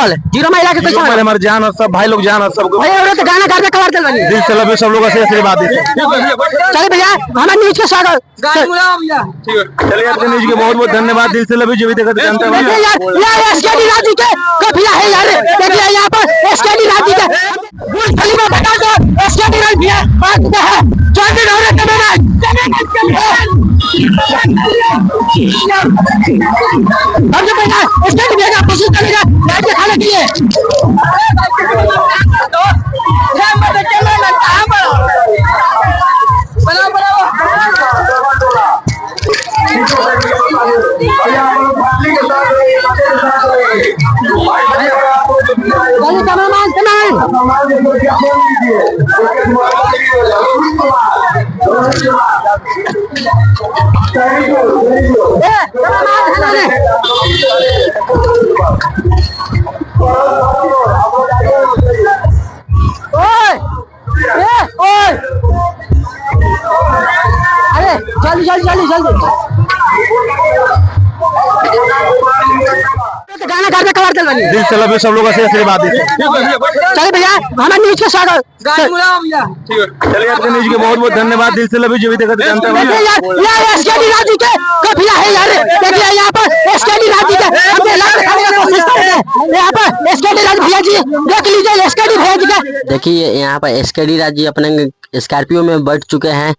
बोल जीरो महिला के कुछ हमारे जान और सब भाई लोग जान और सबको भाई और तो गाना करके कवर कर बनी दिल से लव यू सब लोग से आशीर्वाद दीजिए। चलिए भैया हमारे न्यूज के स्वागत चलिए आपके न्यूज के बहुत बहुत धन्यवाद। दिल से लव यू जो भी देखते जानते हैं देखिए यार एसकेडी राजू के कपिया है यार। देखिए यहाँ पर एसकेडी राजू के मूंगफली में बता दो एसकेडी राजू भैया बात है चौधरी हो रहे हम जो भैया एसकेडी भैया कोशिश करेगा बैठ के खाने के लिए अरे जल्दी जल्दी जल्दी जल्दी गाना करके कवर कर बनी दिल से लव यू सब लोग से आशीर्वाद दीजिए। चलिए भैया हमारे न्यूज के स्वागत चलिए आपके न्यूज के बहुत बहुत धन्यवाद। दिल से लव यू जो भी देखते जानते हैं देखिए यार एसकेडी राजू के कपिया है यार। देखिए यहाँ पर एसकेडी राजू के हम खाने की कोशिश कर रहे हैं। यहाँ पर एसकेडी राजू भैया जी देख लीजिए एसकेडी भैया जी का देखिए यहाँ पर एसकेडी राजू अपने स्कॉर्पियो में बैठ चुके हैं।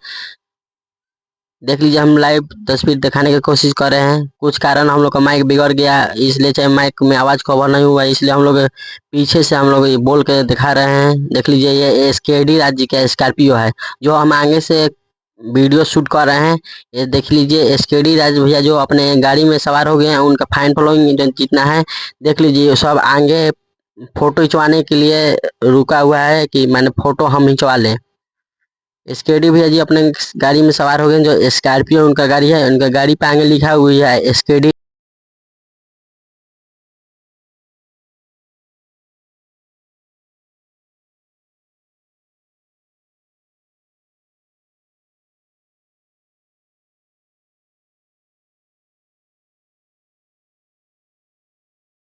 देख लीजिए हम लाइव तस्वीर दिखाने की कोशिश कर रहे हैं। कुछ कारण हम लोग का माइक बिगड़ गया इसलिए चाहे माइक में आवाज कवर नहीं हुआ इसलिए हम लोग पीछे से हम लोग बोल के दिखा रहे हैं। देख लीजिए ये एसकेडी राजू का स्कॉर्पियो है जो हम आगे से वीडियो शूट कर रहे हैं। ये देख लीजिए एसकेडी राजू भैया जो अपने गाड़ी में सवार हो गए हैं उनका फैन फॉलोइंग जितना है देख लीजिए सब आगे फोटो खिंचवाने के लिए रुका हुआ है कि मैंने फोटो हम खिंचवा लें। एसकेडी भैया जी अपने गाड़ी में सवार हो गए जो स्कॉर्पियो उनका गाड़ी है। उनका गाड़ी पे आगे लिखा हुआ है एसकेडी